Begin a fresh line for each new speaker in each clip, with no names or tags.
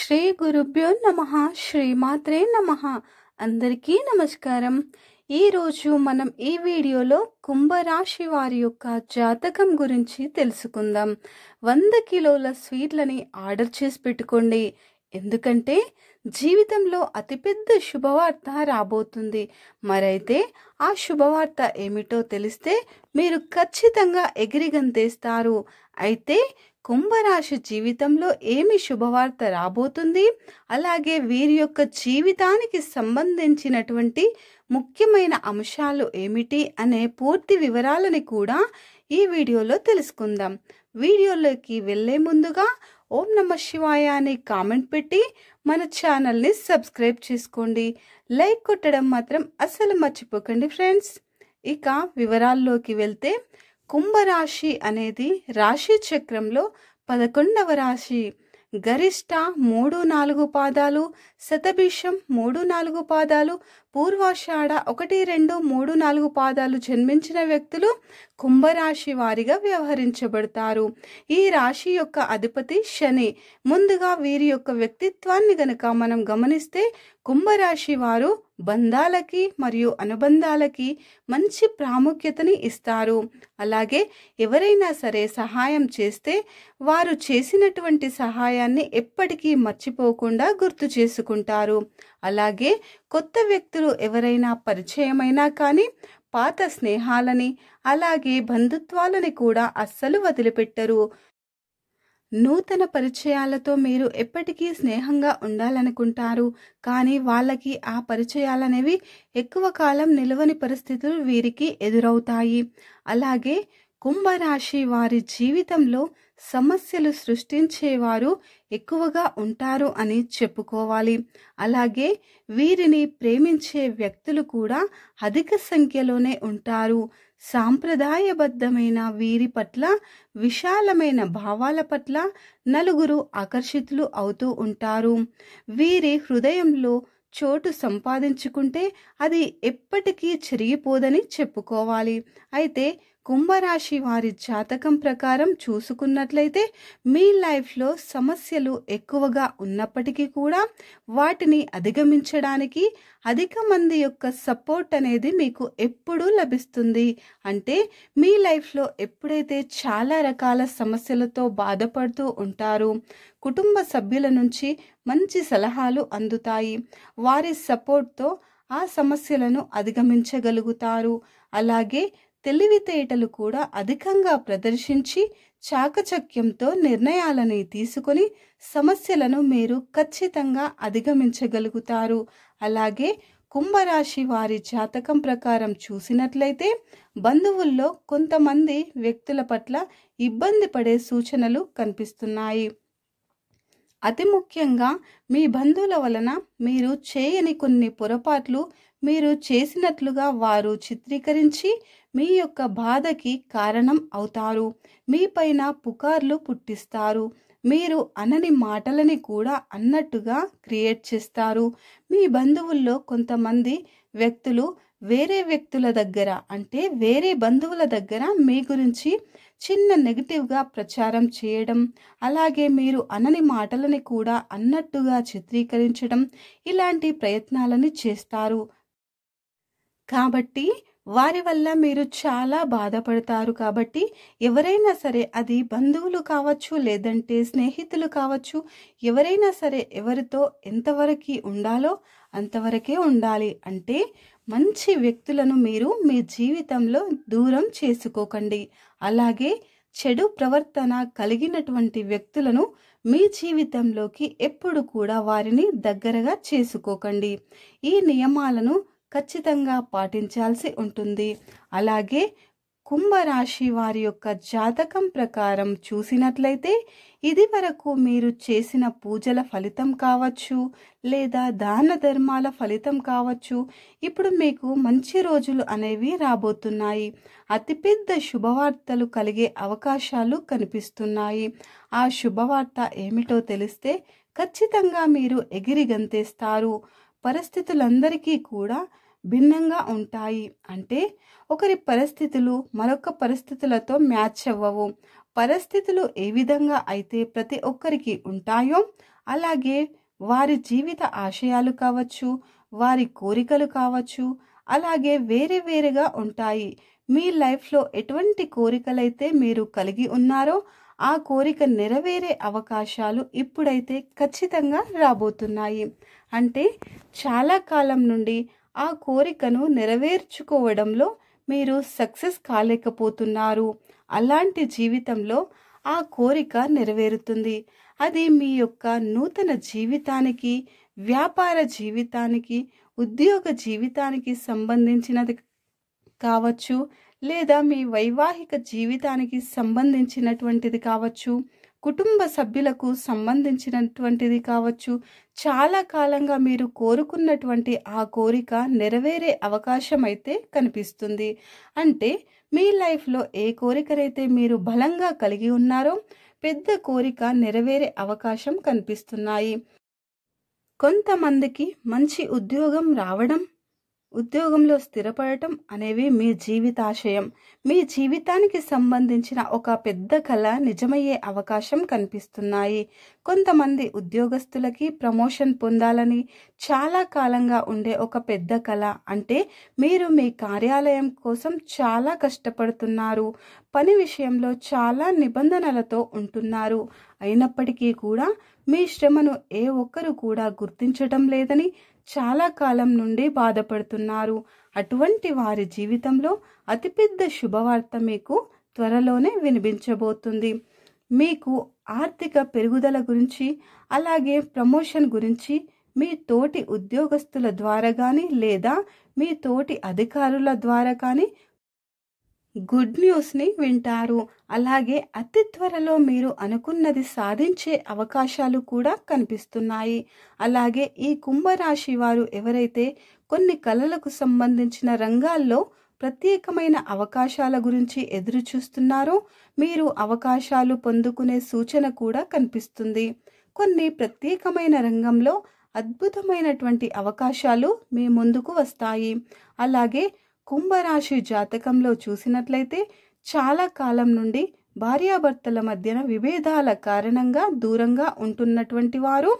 శ్రీ గురుభ్యో నమః శ్రీమాత్రే నమః. అందరికీ నమస్కారం. ఈరోజు మనం ఈ వీడియోలో కుంభరాశి వారి యొక్క జాతకం గురించి తెలుసుకుందాం. 100 కిలోల స్వీట్లని ఆర్డర్ చేసి పెట్టుకోండి. ఎందుకంటే జీవితంలో అతిపెద్ద శుభవార్త రాబోతుంది. మరైతే ఆ శుభవార్త ఏమిటో తెలిస్తే మీరు ఖచ్చితంగా ఎగిరి గంతేస్తారు. అయితే కుంభరాశి జీవితంలో ఏమి శుభవార్త రాబోతుంది, అలాగే వీరి యొక్క జీవితానికి సంబంధించినటువంటి ముఖ్యమైన అంశాలు ఏమిటి అనే పూర్తి వివరాలని కూడా ఈ వీడియోలో తెలుసుకుందాం. వీడియోలోకి వెళ్ళే ముందుగా ఓం నమః శివాయ అని కామెంట్ పెట్టి మన ఛానల్ని సబ్స్క్రైబ్ చేసుకోండి. లైక్ కొట్టడం మాత్రం అస్సలు మర్చిపోకండి ఫ్రెండ్స్. ఇక వివరాల్లోకి వెళ్తే కుంభరాశి అనేది రాశి చక్రంలో 11వ రాశి. గరిష్ట 3-4 పాదాలు, శతభిషం 3-4 పాదాలు, పూర్వాషాఢ 1-2-3-4 పాదాలు జన్మించిన వ్యక్తులు కుంభరాశి వారిగా వ్యవహరించబడతారు. ఈ రాశి యొక్క అధిపతి శని. ముందుగా వీరి యొక్క వ్యక్తిత్వాన్ని గనక మనం గమనిస్తే కుంభరాశి వారు బంధాలకి మరియు అనుబంధాలకి మంచి ప్రాముఖ్యతని ఇస్తారు. అలాగే ఎవరైనా సరే సహాయం చేస్తే వారు చేసినటువంటి సహాయాన్ని ఎప్పటికీ మర్చిపోకుండా గుర్తు చేసుకుంటారు. అలాగే కొత్త వ్యక్తులు ఎవరైనా పరిచయమైనా కానీ పాత స్నేహాలని అలాగే బంధుత్వాలని కూడా అస్సలు వదిలిపెట్టరు. నూతన పరిచయాలతో మీరు ఎప్పటికీ స్నేహంగా ఉండాలనుకుంటారు, కానీ వాళ్ళకి ఆ పరిచయాలనేవి ఎక్కువ కాలం నిలవని పరిస్థితులు వీరికి ఎదురవుతాయి. అలాగే కుంభరాశి వారి జీవితంలో సమస్యలు సృష్టించేవారు ఎక్కువగా ఉంటారు అని చెప్పుకోవాలి. అలాగే వీరిని ప్రేమించే వ్యక్తులు కూడా అధిక సంఖ్యలోనే ఉంటారు. సాంప్రదాయబద్ధమైన వీరి పట్ల, విశాలమైన భావాల పట్ల నలుగురు ఆకర్షితులు అవుతూ ఉంటారు. వీరి హృదయంలో చోటు సంపాదించుకుంటే అది ఎప్పటికీ చెరిగిపోదని చెప్పుకోవాలి. అయితే కుంభరాశి వారి జాతకం ప్రకారం చూసుకున్నట్లయితే మీ లైఫ్లో సమస్యలు ఎక్కువగా ఉన్నప్పటికీ కూడా వాటిని అధిగమించడానికి అధిక మంది యొక్క సపోర్ట్ అనేది మీకు ఎప్పుడూ లభిస్తుంది. అంటే మీ లైఫ్లో ఎప్పుడైతే చాలా రకాల సమస్యలతో బాధపడుతూ ఉంటారో కుటుంబ సభ్యుల నుంచి మంచి సలహాలు అందుతాయి. వారి సపోర్ట్తో ఆ సమస్యలను అధిగమించగలుగుతారు. అలాగే తెలివితేటలు కూడా అధికంగా ప్రదర్శించి చాకచక్యంతో నిర్ణయాలని తీసుకొని సమస్యలను మీరు ఖచ్చితంగా అధిగమించగలుగుతారు. అలాగే కుంభరాశి వారి జాతకం ప్రకారం చూసినట్లయితే బంధువుల్లో కొంతమంది వ్యక్తుల పట్ల ఇబ్బంది పడే సూచనలు కనిపిస్తున్నాయి. అతి ముఖ్యంగా మీ బంధువుల వలన మీరు చేయని కొన్ని పొరపాట్లు మీరు చేసినట్లుగా వారు చిత్రీకరించి మీ యొక్క బాధకి కారణం అవుతారు. మీపైన పుకార్లు పుట్టిస్తారు. మీరు అనని మాటలని కూడా అన్నట్టుగా క్రియేట్ చేస్తారు. మీ బంధువుల్లో కొంతమంది వ్యక్తులు వేరే వ్యక్తుల దగ్గర, అంటే వేరే బంధువుల దగ్గర మీ గురించి చిన్న నెగిటివ్గా ప్రచారం చేయడం, అలాగే మీరు అనని మాటలని కూడా అన్నట్టుగా చిత్రీకరించడం, ఇలాంటి ప్రయత్నాలని చేస్తారు. కాబట్టి వారి వల్ల మీరు చాలా బాధపడతారు. కాబట్టి ఎవరైనా సరే, అది బంధువులు కావచ్చు, లేదంటే స్నేహితులు కావచ్చు, ఎవరైనా సరే ఎవరితో ఎంతవరకు ఉండాలో అంతవరకే ఉండాలి. అంటే మంచి వ్యక్తులను మీరు మీ జీవితంలో దూరం చేసుకోకండి. అలాగే చెడు ప్రవర్తన కలిగినటువంటి వ్యక్తులను మీ జీవితంలోకి ఎప్పుడు కూడా వారిని దగ్గరగా చేసుకోకండి. ఈ నియమాలను ఖచ్చితంగా పాటించాల్సి ఉంటుంది. అలాగే కుంభరాశి వారి యొక్క జాతకం ప్రకారం చూసినట్లయితే ఇది వరకు మీరు చేసిన పూజల ఫలితం కావచ్చు, లేదా దాన ధర్మాల ఫలితం కావచ్చు, ఇప్పుడు మీకు మంచి రోజులు అనేవి రాబోతున్నాయి. అతిపెద్ద శుభవార్తలు కలిగే అవకాశాలు కనిపిస్తున్నాయి. ఆ శుభవార్త ఏమిటో తెలిస్తే ఖచ్చితంగా మీరు ఎగిరి గంతేస్తారు. పరిస్థితులందరికీ కూడా భిన్నంగా ఉంటాయి. అంటే ఒకరి పరిస్థితులు మరొక పరిస్థితులతో మ్యాచ్ అవ్వవు. పరిస్థితులు ఏ విధంగా అయితే ప్రతి ఒక్కరికి ఉంటాయో అలాగే వారి జీవిత ఆశయాలు కావచ్చు, వారి కోరికలు కావచ్చు, అలాగే వేరే వేరేగా ఉంటాయి. మీ లైఫ్లో ఎటువంటి కోరికలైతే మీరు కలిగి ఉన్నారో ఆ కోరిక నెరవేరే అవకాశాలు ఇప్పుడైతే ఖచ్చితంగా రాబోతున్నాయి. అంటే చాలా కాలం నుండి ఆ కోరికను నెరవేర్చుకోవడంలో మీరు సక్సెస్ కాలేకపోతున్నారు. అలాంటి జీవితంలో ఆ కోరిక నెరవేరుతుంది. అది మీ యొక్క నూతన జీవితానికి, వ్యాపార జీవితానికి, ఉద్యోగ జీవితానికి సంబంధించినది కావచ్చు, లేదా మీ వైవాహిక జీవితానికి సంబంధించినటువంటిది కావచ్చు, కుటుంబ సభ్యులకు సంబంధించినటువంటిది కావచ్చు. చాలా కాలంగా మీరు కోరుకున్నటువంటి ఆ కోరిక నెరవేరే అవకాశం అయితే కనిపిస్తుంది. అంటే మీ లైఫ్లో ఏ కోరికనైతే మీరు బలంగా కలిగి ఉన్నారో పెద్ద కోరిక నెరవేరే అవకాశం కనిపిస్తున్నాయి. కొంతమందికి మంచి ఉద్యోగం రావడం, ఉద్యోగంలో స్థిరపడటం అనేవి మీ జీవితాశయం. మీ జీవితానికి సంబంధించిన ఒక పెద్ద కళ నిజమయ్యే అవకాశం కనిపిస్తున్నాయి. కొంతమంది ఉద్యోగస్తులకి ప్రమోషన్ పొందాలని చాలా కాలంగా ఉండే ఒక పెద్ద కళ. అంటే మీరు మీ కార్యాలయం కోసం చాలా కష్టపడుతున్నారు, పని విషయంలో చాలా నిబంధనలతో ఉంటున్నారు. అయినప్పటికీ కూడా మీ శ్రమను ఏ ఒక్కరు కూడా గుర్తించటం లేదని చాలా కాలం నుండి బాధపడుతున్నారు. అటువంటి వారి జీవితంలో అతిపెద్ద శుభవార్త మీకు త్వరలోనే వినిపించబోతుంది. మీకు ఆర్థిక పెరుగుదల గురించి, అలాగే ప్రమోషన్ గురించి మీ తోటి ఉద్యోగస్తుల ద్వారా కానీ, లేదా మీ తోటి అధికారుల ద్వారా కానీ గుడ్ న్యూస్ని వింటారు. అలాగే అతి త్వరలో మీరు అనుకున్నది సాధించే అవకాశాలు కూడా కనిపిస్తున్నాయి. అలాగే ఈ కుంభరాశి వారు ఎవరైతే కొన్ని కళలకు సంబంధించిన రంగాల్లో ప్రత్యేకమైన అవకాశాల గురించి ఎదురు చూస్తున్నారో మీరు అవకాశాలు పొందుకునే సూచన కూడా కనిపిస్తుంది. కొన్ని ప్రత్యేకమైన రంగంలో అద్భుతమైనటువంటి అవకాశాలు మీ ముందుకు వస్తాయి. అలాగే కుంభరాశి జాతకంలో చూసినట్లయితే చాలా కాలం నుండి భార్యాభర్తల మధ్యన విభేదాల కారణంగా దూరంగా ఉంటున్నటువంటి వారు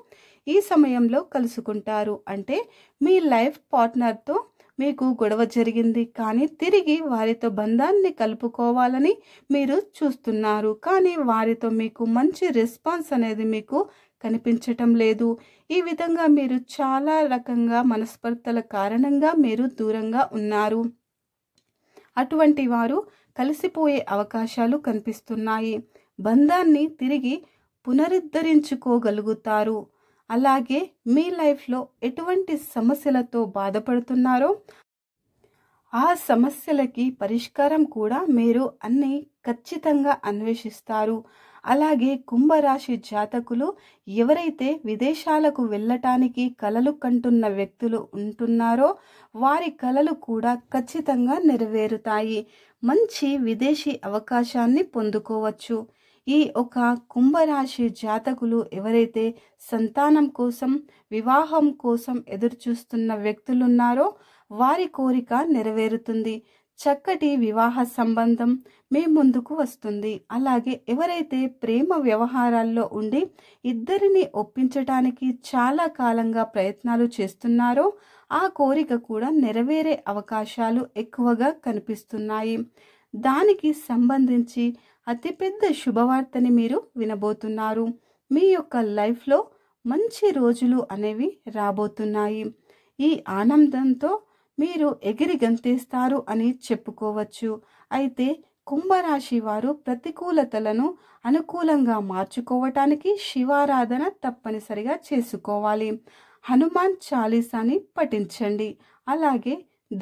ఈ సమయంలో కలుసుకుంటారు. అంటే మీ లైఫ్ పార్ట్నర్తో మీకు గొడవ జరిగింది, కానీ తిరిగి వారితో బంధాన్ని కలుపుకోవాలని మీరు చూస్తున్నారు. కానీ వారితో మీకు మంచి రెస్పాన్స్ అనేది మీకు కనిపించటం లేదు. ఈ విధంగా మీరు చాలా రకంగా మనస్పర్ధల కారణంగా మీరు దూరంగా ఉన్నారు. అటువంటి వారు కలిసిపోయే అవకాశాలు కనిపిస్తున్నాయి. బంధాన్ని తిరిగి పునరుద్ధరించుకోగలుగుతారు. అలాగే మీ లైఫ్లో ఎటువంటి సమస్యలతో బాధపడుతున్నారో ఆ సమస్యలకి పరిష్కారం కూడా మీరు అన్ని ఖచ్చితంగా అన్వేషిస్తారు. అలాగే కుంభరాశి జాతకులు ఎవరైతే విదేశాలకు వెళ్ళటానికి కలలు కంటున్న వ్యక్తులు ఉంటున్నారో వారి కలలు కూడా ఖచ్చితంగా నెరవేరుతాయి. మంచి విదేశీ అవకాశాన్ని పొందుకోవచ్చు. ఈ ఒక కుంభరాశి జాతకులు ఎవరైతే సంతానం కోసం, వివాహం కోసం ఎదురు చూస్తున్న వ్యక్తులున్నారో వారి కోరిక నెరవేరుతుంది. చక్కటి వివాహ సంబంధం మీ ముందుకు వస్తుంది. అలాగే ఎవరైతే ప్రేమ వ్యవహారాల్లో ఉండి ఇద్దరిని ఒప్పించటానికి చాలా కాలంగా ప్రయత్నాలు చేస్తున్నారో ఆ కోరిక కూడా నెరవేరే అవకాశాలు ఎక్కువగా కనిపిస్తున్నాయి. దానికి సంబంధించి అతిపెద్ద శుభవార్తని మీరు వినబోతున్నారు. మీ యొక్క లైఫ్లో మంచి రోజులు అనేవి రాబోతున్నాయి. ఈ ఆనందంతో మీరు ఎగిరి గంతేస్తారు అని చెప్పుకోవచ్చు. అయితే కుంభరాశి వారు ప్రతికూలతలను అనుకూలంగా మార్చుకోవటానికి శివారాధన తప్పనిసరిగా చేసుకోవాలి. హనుమాన్ చాలీసాని పఠించండి. అలాగే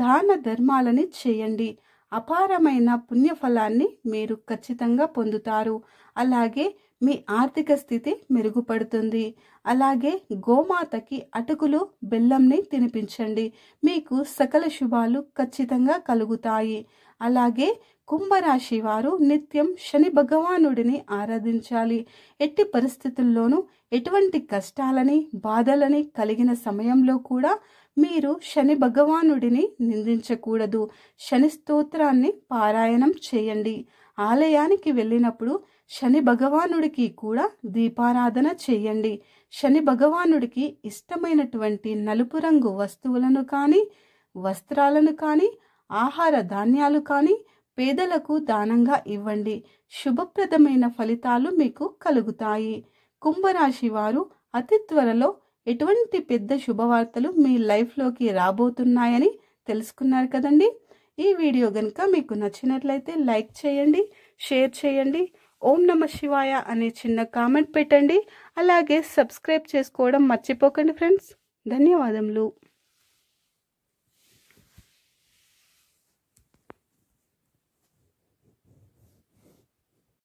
దాన ధర్మాలని చేయండి. అపారమైన పుణ్యఫలాన్ని మీరు ఖచ్చితంగా పొందుతారు. అలాగే మీ ఆర్థిక స్థితి మెరుగుపడుతుంది. అలాగే గోమాతకి అటుకులు, బెల్లంని తినిపించండి. మీకు సకల శుభాలు ఖచ్చితంగా కలుగుతాయి. అలాగే కుంభరాశి వారు నిత్యం శని భగవానుడిని ఆరాధించాలి. ఎట్టి పరిస్థితుల్లోనూ ఎటువంటి కష్టాలని, బాధలని కలిగిన సమయంలో కూడా మీరు శని భగవానుడిని నిందించకూడదు. శని స్తోత్రాన్ని పారాయణం చేయండి. ఆలయానికి వెళ్ళినప్పుడు శని భగవానుడికి కూడా దీపారాధన చేయండి. శని భగవానుడికి ఇష్టమైనటువంటి నలుపు రంగు వస్తువులను కానీ, వస్త్రాలను కానీ, ఆహార ధాన్యాలు కానీ పేదలకు దానంగా ఇవ్వండి. శుభప్రదమైన ఫలితాలు మీకు కలుగుతాయి. కుంభరాశి వారు అతి త్వరలో ఎటువంటి పెద్ద శుభవార్తలు మీ లైఫ్లోకి రాబోతున్నాయని తెలుసుకున్నారు కదండి. ఈ వీడియో కనుక మీకు నచ్చినట్లయితే లైక్ చేయండి, షేర్ చేయండి, ఓం నమ శివాయ అనే చిన్న కామెంట్ పెట్టండి. అలాగే సబ్స్క్రైబ్ చేసుకోవడం మర్చిపోకండి ఫ్రెండ్స్. ధన్యవాదములు.